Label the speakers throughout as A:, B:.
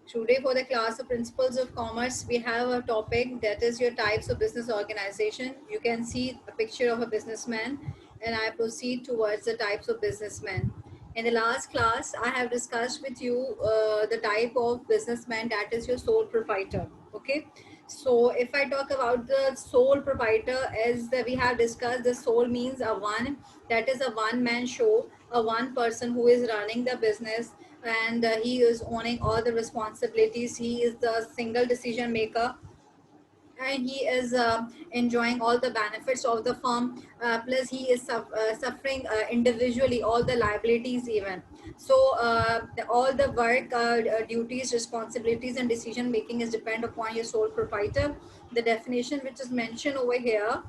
A: Today for the class of Principles of Commerce, we have a topic that is your types of business organization. You can see a picture of a businessman and I proceed towards the types of businessmen. In the last class, I have discussed with you the type of businessman that is your sole proprietor. Okay. So if I talk about the sole proprietor, as we have discussed, the sole means a one, that is a one man show, a one person who is running the business, and he is owning all the responsibilities. He is the single decision maker, and he is enjoying all the benefits of the firm, plus he is suffering individually all the liabilities even. So all the work, duties, responsibilities and decision making is depend upon your sole proprietor. The definition which is mentioned over here: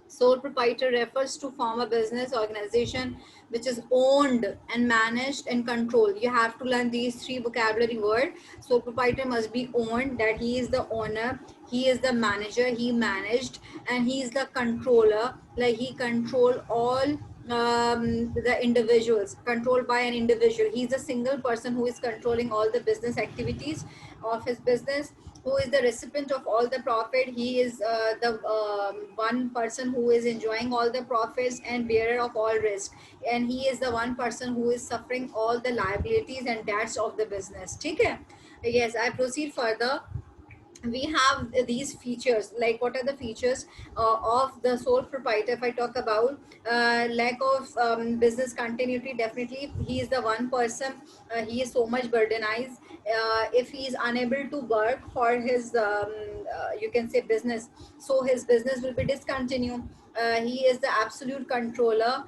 A: sole proprietor refers to form a business organization which is owned and managed and controlled. You have to learn these three vocabulary words. Sole proprietor must be owned, that he is the owner, he is the manager, he managed, and he is the controller, like he control all the individuals, controlled by an individual. He's a single person who is controlling all the business activities of his business, who is the recipient of all the profit. He is the one person who is enjoying all the profits and bearer of all risk, and he is the one person who is suffering all the liabilities and debts of the business. Okay. Yes, I proceed further. We have these features. Like, what are the features of the sole proprietor? If I talk about lack of business continuity, definitely he is the one person, he is so much burdenized. If he is unable to work for his you can say business, so his business will be discontinued. He is the absolute controller,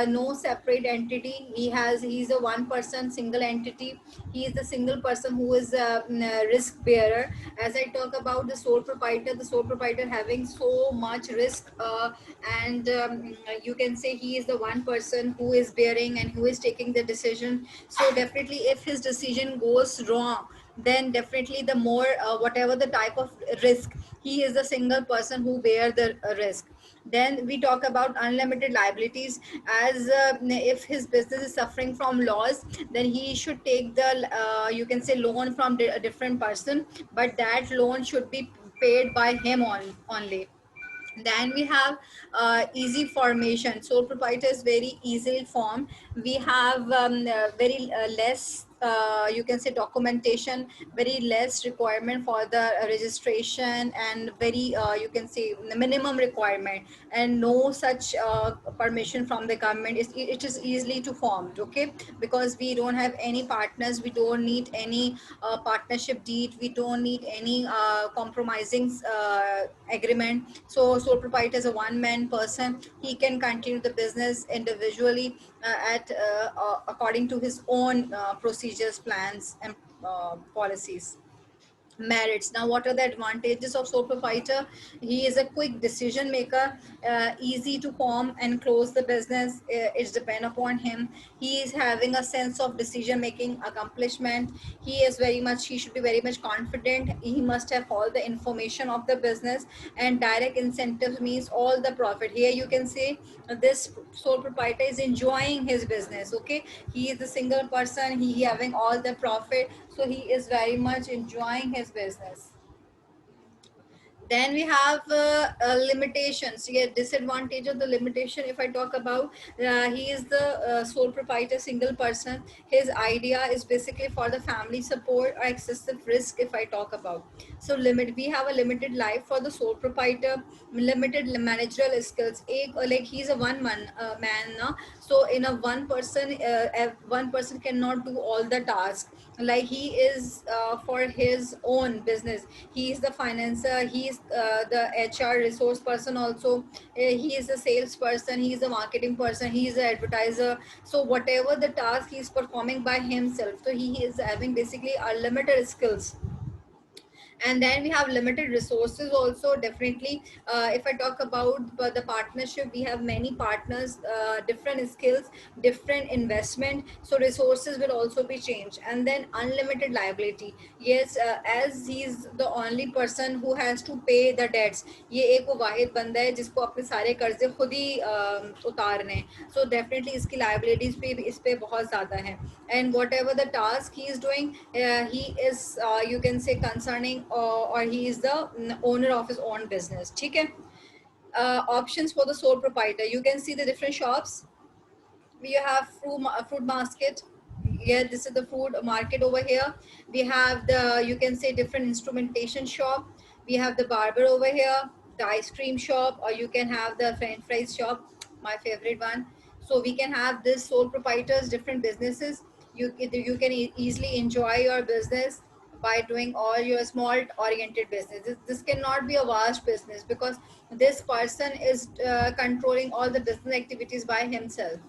A: no separate entity. He's a one person single entity. He is the single person who is a risk bearer. As I talk about the sole proprietor having so much risk, and you can say he is the one person who is bearing and who is taking the decision. So definitely if his decision goes wrong, then definitely the more whatever the type of risk, he is the single person who bear the risk. Then we talk about unlimited liabilities. As if his business is suffering from loss, then he should take the you can say loan from a different person, but that loan should be paid by him only. Then we have easy formation. Sole proprietor is very easily formed. We have very less you can say documentation, very less requirement for the registration, and very you can say the minimum requirement, and no such permission from the government. It is easily to formed. Okay. Because we don't have any partners, we don't need any partnership deed, we don't need any compromising agreement. So sole proprietor is a one man person. He can continue the business individually at according to his own procedures, plans and policies. Merits. Now, what are the advantages of sole proprietor? He is a quick decision maker, easy to form and close the business. It's depend upon him. He is having a sense of decision making accomplishment. He should be very much confident. He must have all the information of the business, and direct incentives means all the profit. Here you can say this sole proprietor is enjoying his business. Okay. He is the single person, he having all the profit, so he is very much enjoying his business. Then we have limitations. Yeah, disadvantage of the limitation. If I talk about, he is the sole proprietor, single person. His idea is basically for the family support or excessive risk. If I talk about, so limit, we have a limited life for the sole proprietor, limited managerial skills. Like he's a one man, no? So in a one person cannot do all the tasks. Like he is for his own business, he is the financer, he is the HR resource person also. He is a salesperson, he is a marketing person, he is an advertiser. So whatever the task he is performing by himself, so he is having basically unlimited skills. And then we have limited resources also, definitely. If I talk about the partnership, we have many partners, different skills, different investment, so resources will also be changed. And then unlimited liability. Yes, as he's the only person who has to pay the debts, ये एक वो वाहिद बंदा है जिसको अपने सारे कर्जे खुद ही उतारने हैं, so definitely इसकी liabilities पे इस पे बहुत ज़्यादा है. And whatever the task he is doing, he is, you can say, concerning, or he is the owner of his own business. ठीक है. Options for the sole proprietor, you can see the different shops. We have fruit basket. Yeah, this is the food market over here. We have the, you can say, different instrumentation shop. We have the barber over here, the ice cream shop, or you can have the french fries shop, my favorite one. So we can have this sole proprietors, different businesses. You can easily enjoy your business by doing all your small oriented business. This cannot be a vast business because this person is controlling all the business activities by himself.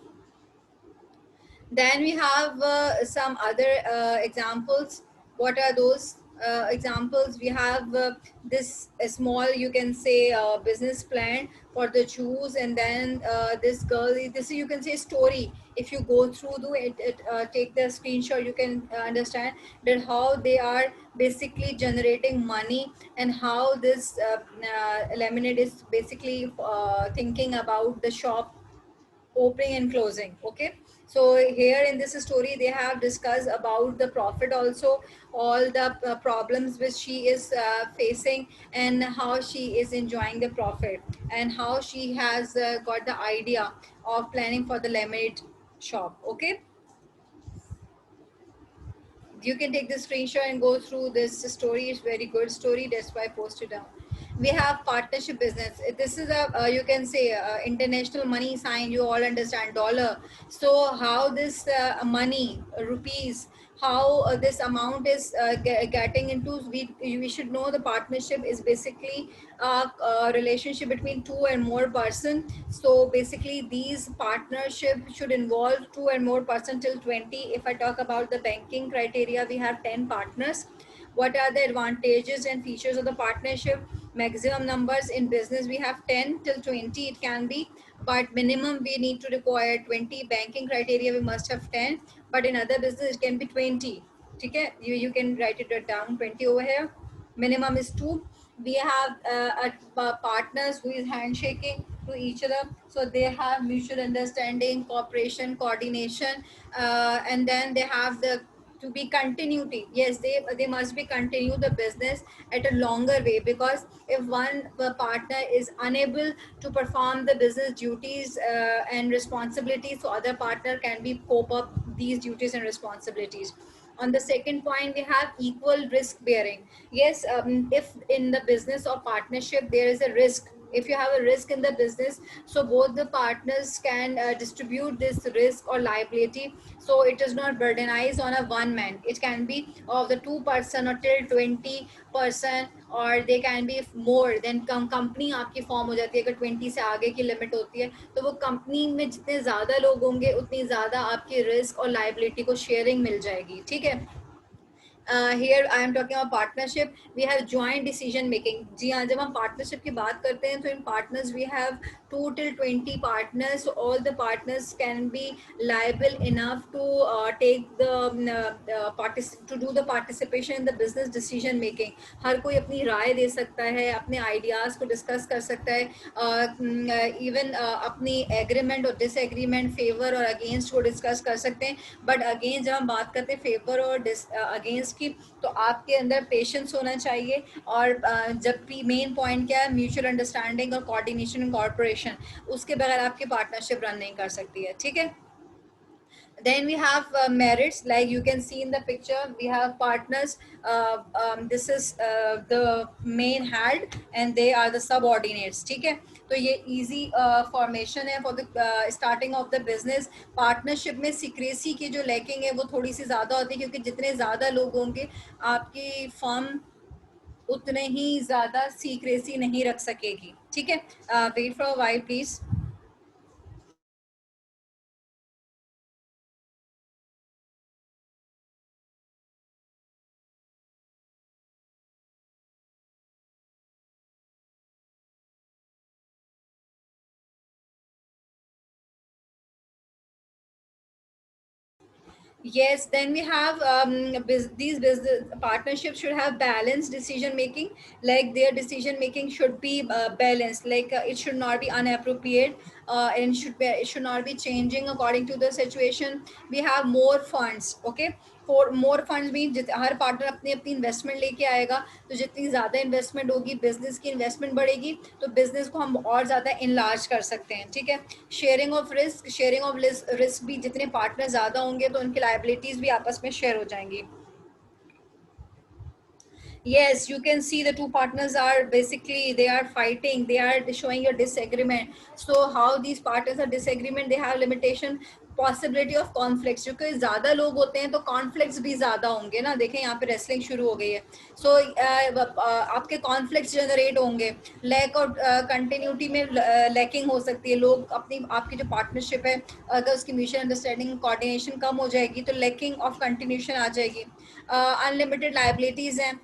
A: Then we have some other examples. What are those examples? We have this small, you can say, business plan for the Jews, and then this girl. This, you can say, story. If you go through take the screenshot, you can understand that how they are basically generating money, and how this lemonade is basically thinking about the shop opening and closing. Okay, so here in this story they have discussed about the profit also, all the problems which she is facing, and how she is enjoying the profit, and how she has got the idea of planning for the lemonade shop. Okay, you can take the screenshot and go through this story. It's very good story, that's why I posted down. We have partnership business. This is a, you can say, international money sign, you all understand, dollar. So how this money, rupees, how this amount is getting into, we should know the partnership is basically a relationship between two and more person. So basically these partnership should involve two and more person till 20. If I talk about the banking criteria, we have 10 partners. What are the advantages and features of the partnership? Maximum numbers in business we have 10 till 20, it can be, but minimum we need to require 20. Banking criteria we must have 10, but in other business it can be 20. Okay, you can write it down, 20 over here. Minimum is 2. We have partners who is handshaking to each other, so they have mutual understanding, cooperation, coordination, and then they have the to be continuity. Yes, they must be continue the business at a longer way, because if one partner is unable to perform the business duties and responsibilities, so other partner can be cope up these duties and responsibilities. On the second point, we have equal risk bearing. Yes, if in the business or partnership there is a risk, if you have a risk in the business, so both the partners can distribute this risk or liability, so it is not burdenized on a one man. It can be of the two person or till 20%, or they can be more. then company आपकी form हो जाती है, अगर 20 से आगे की limit होती है, तो वो कंपनी में जितने ज़्यादा लोग होंगे उतनी ज़्यादा आपकी रिस्क और लाइबिलिटी को शेयरिंग मिल जाएगी. ठीक है. Here I am talking about partnership. We have joint decision making. जी हाँ, जब हम partnership की बात करते हैं, तो in partners we have 2 till 20 partners. So all the partners can be liable enough to take the to do the participation in the business decision making. हर कोई अपनी राय दे सकता है, अपने ideas को discuss कर सकता है, even अपनी agreement और disagreement, favor और against को discuss कर सकते हैं. But again जब हम बात करते हैं favor और against की, तो आपके अंदर पेशेंस होना चाहिए. और जब भी मेन पॉइंट क्या है, म्यूचुअल अंडरस्टैंडिंग और कोऑर्डिनेशन एंड कॉर्पोरेशन, उसके बगैर आपकी पार्टनरशिप रन नहीं कर सकती है. ठीक है. Then we have merits, like you can see in the picture. We have partners. This is the main head and they are the subordinates. ठीक है. तो ये easy formation है for the starting of the business. Partnership में secrecy की जो lacking है वो थोड़ी सी ज़्यादा होती है, क्योंकि जितने ज़्यादा लोग होंगे आपकी firm उतने ही ज़्यादा secrecy नहीं रख सकेगी. ठीक है. Wait for a while please. Yes, then we have these business partnerships should have balanced decision making. Like their decision making should be balanced. Like it should not be inappropriate, and it should not be changing according to the situation. We have more funds. Okay, for more funds mean her partner अपनी अपनी investment लेके आएगा, तो जितनी ज़्यादा investment होगी, business की investment बढ़ेगी, तो बिजनेस को हम और ज़्यादा इनलार्ज कर सकते हैं. ठीक है. शेयरिंग ऑफ रिस्क भी, जितने पार्टनर ज़्यादा होंगे तो उनकी लाइबिलिटीज़ भी आपस में शेयर हो जाएंगी. Yes, you can see the two partners are basically they are fighting, they are showing a disagreement. So how these partners are disagreement, they have limitation, possibility of conflicts, क्योंकि ज़्यादा लोग होते हैं तो कॉन्फ्लिक्ट्स भी ज़्यादा होंगे ना. देखें यहाँ पे रेसलिंग शुरू हो गई है. सो आपके कॉन्फ्लिक्ट्स जनरेट होंगे, लैक और कंटिन्यूटी में लैकिंग हो सकती है. लोग अपनी आपकी जो पार्टनरशिप है, अगर उसकी म्यूचुअल अंडरस्टैंडिंग कोऑर्डिनेशन कम हो जाएगी तो लैकिंग ऑफ कंटिन्यूशन आ जाएगी. अनलिमिटेड लाइबिलिटीज़ हैं.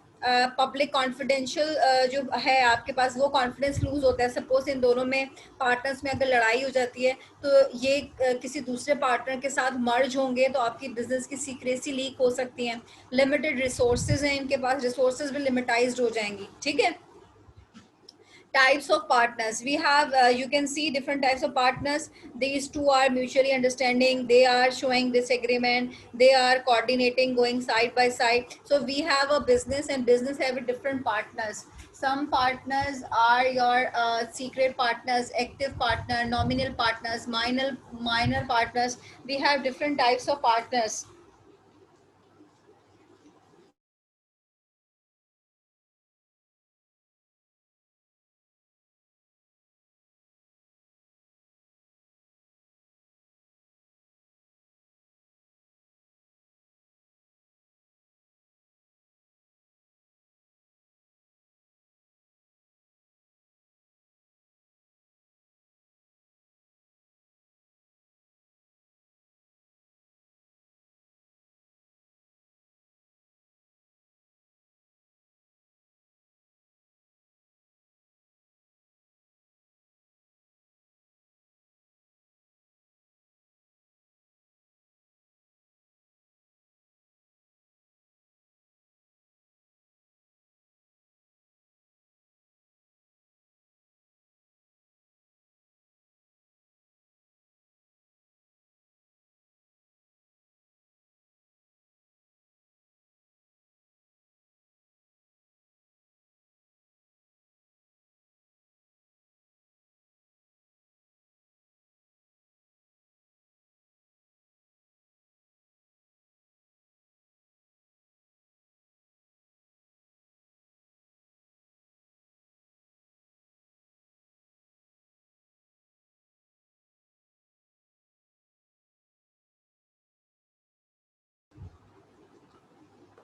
A: पब्लिक कॉन्फिडेंशियल जो है आपके पास, वो कॉन्फिडेंस लूज होता है. सपोज इन दोनों में पार्टनर्स में अगर लड़ाई हो जाती है, तो ये किसी दूसरे पार्टनर के साथ मर्ज होंगे तो आपकी बिजनेस की सीक्रेसी लीक हो सकती हैं. लिमिटेड रिसोर्सेज हैं इनके पास, रिसोर्सेज भी लिमिटाइज्ड हो जाएंगी. ठीक है. Types of partners we have, you can see different types of partners. These two are mutually understanding, they are showing disagreement, they are coordinating, going side by side. So we have a business, and business have different partners. Some partners are your secret partners, active partner, nominal partners, minor partners. We have different types of partners.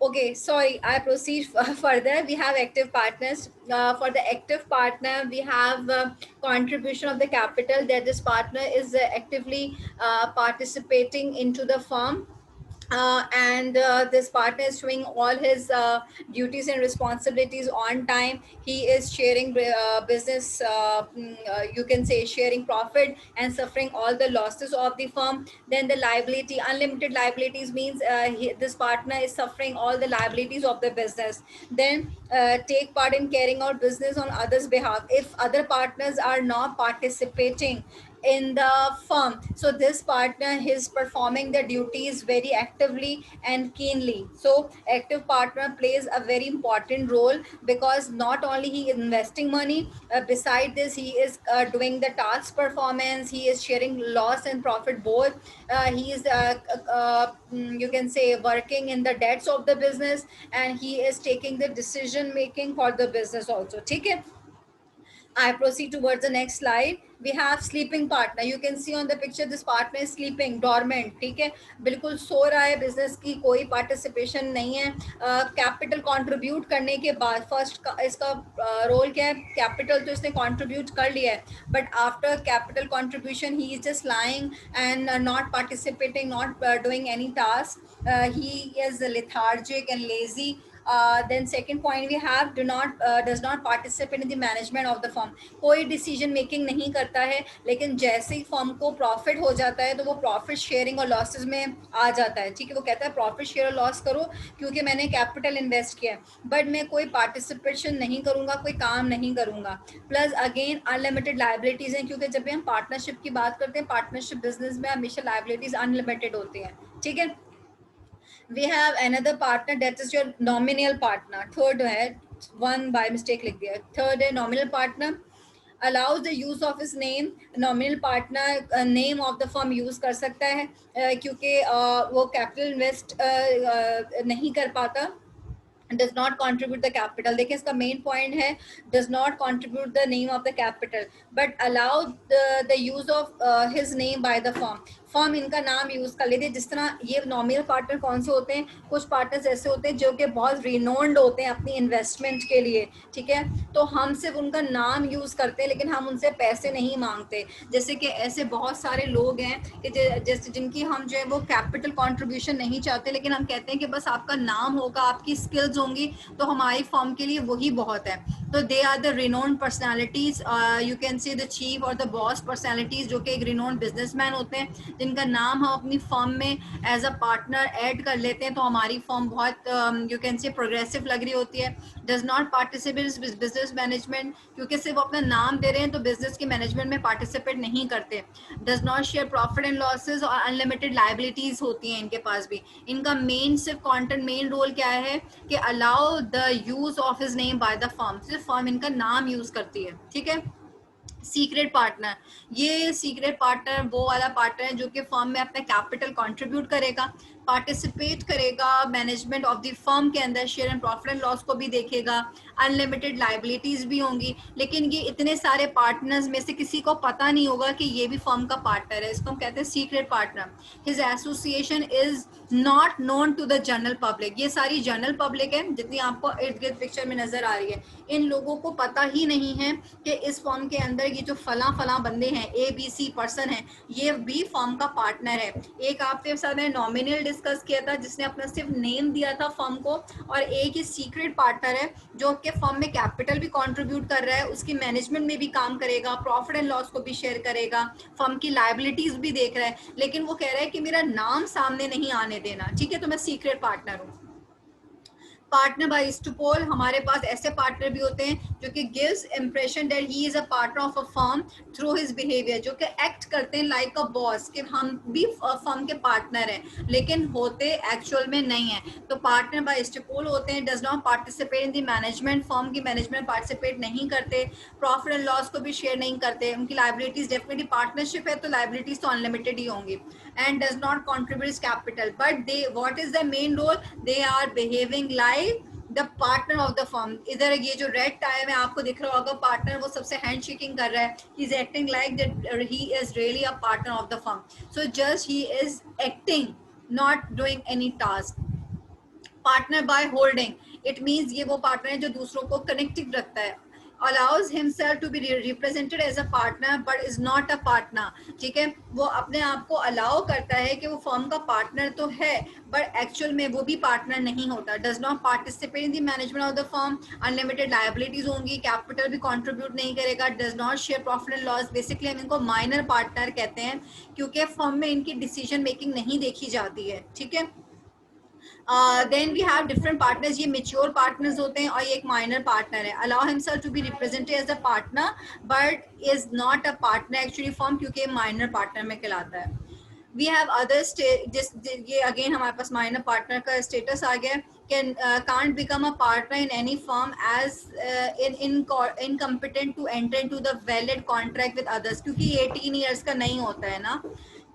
A: Okay, sorry, I proceed further. We have active partners. For the active partner, we have contribution of the capital, that this partner is actively participating into the firm. And this partner is doing all his duties and responsibilities on time. He is sharing business, you can say sharing profit and suffering all the losses of the firm. Then the liability, unlimited liabilities means this partner is suffering all the liabilities of the business. Then take part in carrying out business on others' behalf. If other partners are not participating in the firm, so this partner is performing the duties very actively and keenly. So active partner plays a very important role, because not only he is investing money, beside this he is doing the task performance, he is sharing loss and profit both. He is you can say working in the debts of the business, and he is taking the decision making for the business also. Okay. I proceed towards the next slide. We have sleeping partner. You can see on the picture this partner is sleeping, dormant. ठीक है, बिल्कुल सो रहा है, business की कोई participation नहीं है. Capital contribute करने के बाद फर्स्ट इसका रोल क्या है? कैपिटल तो इसने कंट्रीब्यूट कर लिया है, but after capital contribution he is just lying and not participating, not doing any task. He is lethargic and lazy. Then second point we have, do not does not participate in the management of the firm. कोई decision making नहीं कर करता है, लेकिन जैसे ही firm को profit हो जाता है तो वो प्रॉफिट शेयरिंग और लॉसेस में आ जाता है, ठीक है। वो कहता है प्रॉफिट शेयर और लॉस करो क्योंकि मैंने कैपिटल इन्वेस्ट किया है, बट मैं कोई पार्टिसिपेशन नहीं करूँगा, कोई काम नहीं करूँगा। प्लस अगेन अनलिमिटेड लाइबिलिटीज़ हैं, क्योंकि जब भी हम पार्टनरशिप की बात करते हैं, पार्टनरशिप बिजनेस में हमेशा लाइबिलिटीज़ अनलिमिटेड होती हैं, ठीक है। we have another partner that is your nominal partner, third है, वन बाय मिस्टेक लिख दिया, थर्ड है nominal partner, allows the use of his name. Nominal partner name of the firm use कर सकता है क्योंकि वो कैपिटल इन्वेस्ट नहीं कर पाता, does not contribute the capital। देखिए इसका मेन पॉइंट है does not contribute the name of the capital but allow the use of his name by the firm। Firm इनका नाम यूज कर लेते हैं। जिस तरह ये नॉमिनल पार्टनर कौन से होते हैं, कुछ पार्टनर्स ऐसे होते हैं जो कि बहुत रिनोन्ड होते हैं अपनी इन्वेस्टमेंट के लिए, ठीक है, तो हम सिर्फ उनका नाम यूज करते हैं लेकिन हम उनसे पैसे नहीं मांगते। जैसे कि ऐसे बहुत सारे लोग हैं कि जैसे जिनकी हम जो है वो कैपिटल कॉन्ट्रीब्यूशन नहीं चाहते, लेकिन हम कहते हैं कि बस आपका नाम होगा, आपकी स्किल्स होंगी तो हमारी फर्म के लिए वही बहुत है। तो they are the renowned personalities, you can see the chief और द बॉस पर्सनैलिटीज, जो कि एक रिनोन्ड बिजनेसमैन होते हैं जिनका नाम हम अपनी फर्म में एज अ पार्टनर ऐड कर लेते हैं, तो हमारी फर्म बहुत यू कैन से प्रोग्रेसिव लग रही होती है। Does not participate business management, क्योंकि सिर्फ अपना नाम दे रहे हैं तो बिजनेस की मैनेजमेंट में पार्टिसिपेट नहीं करते। Does not share profit and losses, और अनलिमिटेड लाइबिलिटीज होती हैं इनके पास भी। इनका मेन सिर्फ कॉन्टेंट मेन रोल क्या है कि allow the use of his name by the firm, सिर्फ फर्म इनका नाम यूज करती है, ठीक है। सीक्रेट पार्टनर, ये सीक्रेट पार्टनर वो वाला पार्टनर है जो कि फर्म में अपना कैपिटल कंट्रीब्यूट करेगा, पार्टिसिपेट करेगा मैनेजमेंट ऑफ द फर्म के अंदर, share and profit and loss को भी देखेगा, अनलिमिटेड लाइबिलिटीज भी होंगी। लेकिन ये इतने सारे पार्टनर्स में से किसी को पता नहीं होगा कि ये भी फर्म का पार्टनर है, इसको हम कहते हैं secret partner. His association is not known to the general public, ये सारी जनरल पब्लिक है जितनी आपको इर्द गिर्द पिक्चर में नजर आ रही है, इन लोगों को पता ही नहीं है कि इस फर्म के अंदर ये जो फला फला बंदे हैं, ABC पर्सन है, ये भी फर्म का पार्टनर है। एक आपके साथ मैंने नॉमिनल डिस्कस किया था जिसने अपना सिर्फ नेम दिया था फर्म को, और एक ही सीक्रेट पार्टनर है जो कि फर्म में कैपिटल भी कंट्रीब्यूट कर रहा है, उसकी मैनेजमेंट में भी काम करेगा, प्रॉफिट एंड लॉस को भी शेयर करेगा, फर्म की लाइबिलिटीज भी देख रहा है, लेकिन वो कह रहा है कि मेरा नाम सामने नहीं आने देना, ठीक है, तो मैं सीक्रेट पार्टनर हूँ। पार्टनर बाय इस्टपोल, हमारे पास ऐसे पार्टनर भी होते हैं जो कि gives impression that he is a partner of a firm through his behaviour, जो कि एक्ट करते हैं लाइक अ बॉस कि हम भी फर्म के पार्टनर हैं, लेकिन होते एक्चुअल में नहीं है। तो पार्टनर बाय इस्टपोल होते हैं, does not participate in the management, firm की मैनेजमेंट पार्टिसिपेट नहीं करते, प्रॉफिट एंड लॉस को भी शेयर नहीं करते, उनकी लाइबिलिटीज डेफिनेटली पार्टनरशिप है तो लाइबिलिटीज तो अनलिमिटेड ही होंगी, and does not contribute capital, but they what is the main role, they are behaving like the partner of the firm. इधर ये जो रेड टाइम है आपको दिख रहा होगा, पार्टनर वो सबसे हैंड शेकिंग कर रहा है, he is acting like that he is really a partner of the firm, so just he is acting, not doing any task. Partner by holding, it means ये वो पार्टनर है जो दूसरों को कनेक्टेड रखता है। allows himself to be represented as a partner but is not a partner, ठीक है, वो अपने आप को अलाउ करता है कि वो फर्म का पार्टनर तो है बट एक्चुअल में वो भी पार्टनर नहीं होता। Does not participate in the management of the firm, unlimited liabilities होंगी, कैपिटल भी कंट्रीब्यूट नहीं करेगा, does not share profit and loss, basically हम इनको माइनर पार्टनर कहते हैं क्योंकि फर्म में इनकी डिसीजन मेकिंग नहीं देखी जाती है, ठीक है। Then we have different partners, ये मेच्योर पार्टनर्स होते हैं और ये एक माइनर पार्टनर है। Allow himself to be represented as a partner but is not a partner actually firm, क्योंकि माइनर पार्टनर में कहलाता है। वी हैव अदर जिस ये अगेन हमारे पास माइनर पार्टनर का स्टेटस आ गया, can can't become a partner in any firm as incompetent to enter into the valid contract with others, क्योंकि 18 ईयर्स का नहीं होता है ना।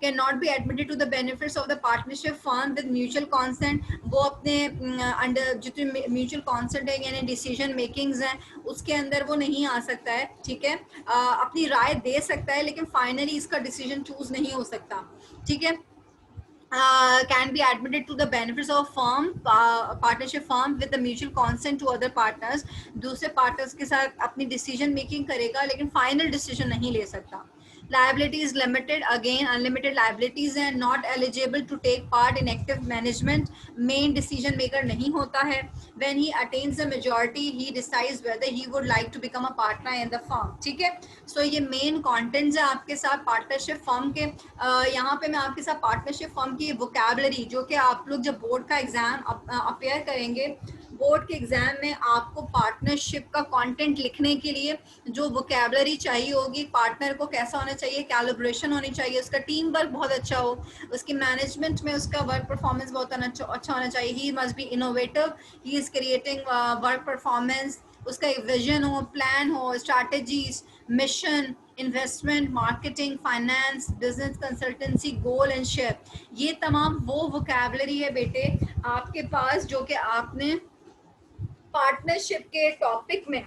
A: Can not be admitted to the benefits of the partnership firm with mutual consent, वो अपने under जितने mutual consent है यानी डिसीजन मेकिंग्स हैं उसके अंदर वो नहीं आ सकता है, ठीक है। अपनी राय दे सकता है लेकिन फाइनली इसका डिसीजन चूज नहीं हो सकता, ठीक है। Can be admitted to the benefits of firm partnership firm with the mutual consent to other partners, दूसरे पार्टनर्स के साथ अपनी डिसीजन मेकिंग करेगा लेकिन फाइनल डिसीजन नहीं ले सकता। Liability is limited, again unlimited liabilities हैं. Not eligible to take part in active management, main decision maker नहीं होता है. When he attains the majority, he decides whether he would like to become a partner in the firm. ठीक है, so ये main contents है आपके साथ partnership firm के. यहाँ पे मैं आपके साथ partnership firm की vocabulary जो कि आप लोग जब बोर्ड का एग्जाम अपेयर करेंगे, बोर्ड के एग्जाम में आपको पार्टनरशिप का कंटेंट लिखने के लिए जो वोकेबलरी चाहिए होगी, पार्टनर को कैसा होना चाहिए, कैलिब्रेशन होनी चाहिए, उसका टीम वर्क बहुत अच्छा हो, उसकी मैनेजमेंट में उसका वर्क परफॉर्मेंस बहुत अच्छा होना चाहिए. He must be innovative, he is creating work performance, उसका एक विजन हो, प्लान हो, strategies, mission, investment, marketing, finance, business consultancy, goal and share. ये तमाम वो वोकेबलरी है बेटे आपके पास जो कि आपने पार्टनरशिप के टॉपिक में,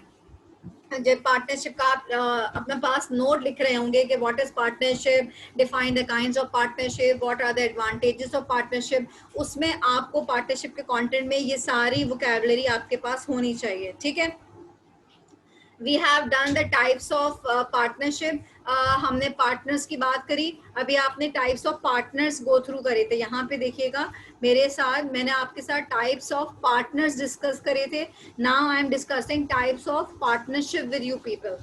A: जब पार्टनरशिप का आप अपने पास नोट लिख रहे होंगे कि what is partnership, define the kinds of partnership, what are the advantages of partnership, उसमें आपको पार्टनरशिप के कंटेंट में ये सारी वोकैबुलरी आपके पास होनी चाहिए. ठीक है, we have done the types of partnership. हमने पार्टनर्स की बात करी, अभी आपने types of partners go through करे थे. यहाँ पे देखिएगा मेरे साथ, मैंने आपके साथ टाइप्स ऑफ पार्टनर्स डिस्कस करे थे. Now I am discussing types of partnership with you people.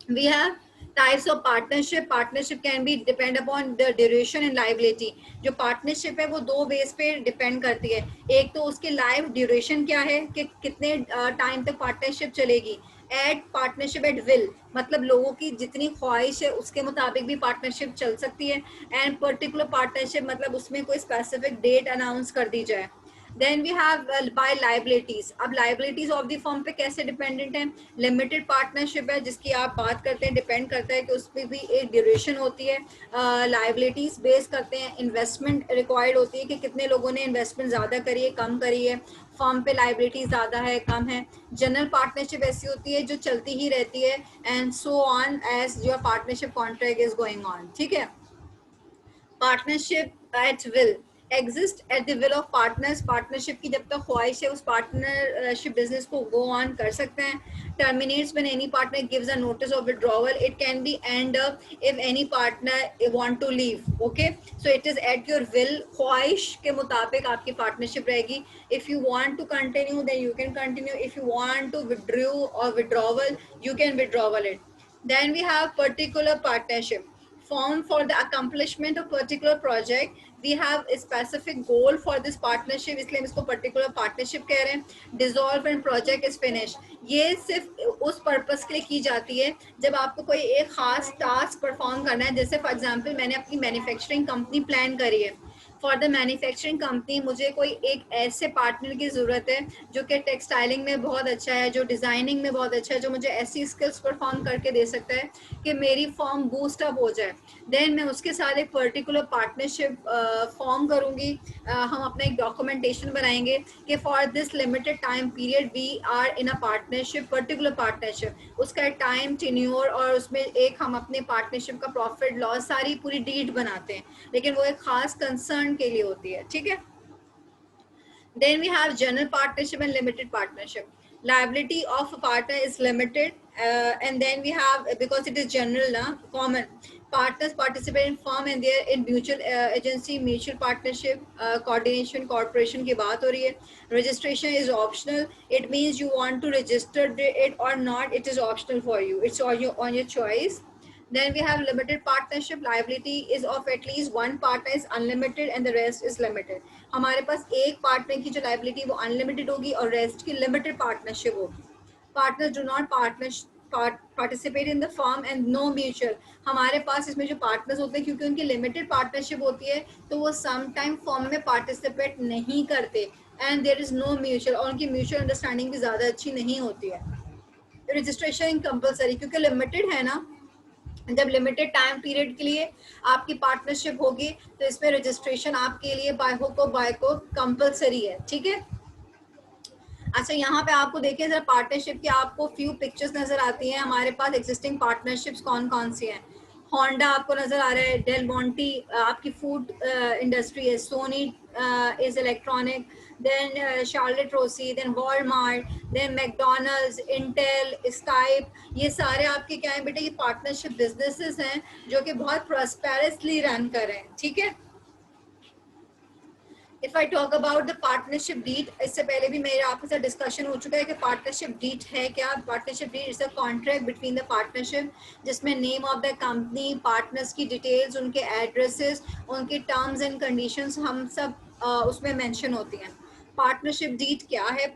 A: We have types of partnership. Partnership can be depend upon the duration and liability. जो partnership है वो दो बेस पे डिपेंड करती है. एक तो उसकी लाइफ ड्यूरेशन क्या है कि कितने टाइम तक पार्टनरशिप चलेगी. एट पार्टनरशिप एट विल, मतलब लोगों की जितनी ख्वाहिश है उसके मुताबिक भी पार्टनरशिप चल सकती है. एंड पर्टिकुलर पार्टनरशिप मतलब उसमें कोई स्पेसिफिक डेट अनाउंस कर दी जाए. Then we have by liabilities. अब लाइबिलिटीज ऑफ द फर्म पे कैसे डिपेंडेंट है. लिमिटेड पार्टनरशिप है जिसकी आप बात करते हैं, डिपेंड करता है कि उस पर भी एक ड्यूरेशन होती है. लाइबिलिटीज बेस करते हैं, इन्वेस्टमेंट रिक्वायर्ड होती है कि कितने लोगों ने इन्वेस्टमेंट ज़्यादा करी है, कम करी है, फर्म पे लाइबिलिटी ज़्यादा है, कम है. जनरल पार्टनरशिप ऐसी होती है जो चलती ही रहती है, and so on as your partnership contract is going on. ठीक है, partnership at will exist at the will of partners. Partnership की जब तक ख्वाहिश है उस पार्टनरशिप बिजनेस को गो ऑन कर सकते हैं. Terminates when any partner gives a notice of withdrawal. It can be end if any partner want to leave. Okay, so it is at your will, ख्वाहिश के मुताबिक आपकी पार्टनरशिप रहेगी. If you want to continue then you can continue. If you want to withdraw और withdrawal you can withdrawal it. Then we have particular partnership formed for the accomplishment of particular project. We have a specific goal for this partnership, इसलिए हम इसको particular partnership कह रहे हैं. Dissolve when project is finished. ये सिर्फ उस purpose के लिए की जाती है जब आपको कोई एक खास टास्क परफॉर्म करना है. जैसे फॉर एग्जांपल मैंने अपनी मैन्युफैक्चरिंग कंपनी प्लान करी है. फॉर द मैन्युफैक्चरिंग कंपनी मुझे कोई एक ऐसे पार्टनर की ज़रूरत है जो कि टेक्सटाइलिंग में बहुत अच्छा है, जो डिज़ाइनिंग में बहुत अच्छा है, जो मुझे ऐसी स्किल्स परफॉर्म करके दे सकता है कि मेरी फॉर्म बूस्ट अप हो जाए. देन मैं उसके साथ एक पर्टिकुलर पार्टनरशिप फॉर्म करूँगी. हम अपना एक डॉक्यूमेंटेशन बनाएंगे कि for this limited time period we are in a partnership, particular partnership. उसका टाइम टेन्योर और उसमें एक हम अपने पार्टनरशिप का प्रॉफिट लॉस सारी पूरी डीड बनाते हैं, लेकिन वो एक खास कंसर्न के लिए होती है. ठीक है, then we have general partnership and limited partnership. Liability of a partner is limited, and then we have, because it is general na, common, partners participate in firm and they are in mutual agency, mutual partnership, coordination, corporation की बात हो रही है. Registration is optional. It means you want to register it or not, it is optional for you, it's on your choice. Then we have limited partnership. Liability is of at least one partner is unlimited and the rest is limited. हमारे पास एक partner की जो liability वो unlimited होगी और rest की limited partnership होगी. Partners do not participate in the firm and no mutual. हमारे पास इसमें जो पार्टनर्स होते हैं क्योंकि उनकी लिमिटेड पार्टनरशिप होती है तो वो सम टाइम फर्म में पार्टिसिपेट नहीं करते and there is no mutual, और उनकी म्यूचुअल अंडरस्टैंडिंग भी ज़्यादा अच्छी नहीं होती है. रजिस्ट्रेशन कंपलसरी, क्योंकि लिमिटेड है ना, जब लिमिटेड टाइम पीरियड के लिए आपकी पार्टनरशिप होगी तो इसमें रजिस्ट्रेशन आपके लिए बाय हुक और बाय को कंपलसरी है. ठीक है, अच्छा यहाँ पे आपको देखिए जरा पार्टनरशिप की आपको फ्यू पिक्चर्स नजर आती हैं. हमारे पास एग्जिस्टिंग पार्टनरशिप्स कौन कौन सी हैं. होंडा आपको नजर आ रहा है, डेल मोंटी आपकी फूड इंडस्ट्री है, Sony is electronic, then Charlotte Rossi, then Walmart, then McDonald's, Intel, Skype, ये सारे आपके क्या है बेटा, ये पार्टनरशिप बिजनेसेस हैं जो कि बहुत प्रॉस्पेरसली रन कर रहे हैं, ठीक है। If I talk about the partnership deed, इससे पहले भी मेरे आपके साथ डिस्कशन हो चुका है कि पार्टनरशिप डीड है क्या। Partnership deed is a contract between the partnership, जिसमें name of the company, partners की डिटेल्स, उनके एड्रेसेस, उनके टर्म्स एंड कंडीशंस हम सब उसमें मेंशन होती हैं। पार्टनरशिप डीड क्या है?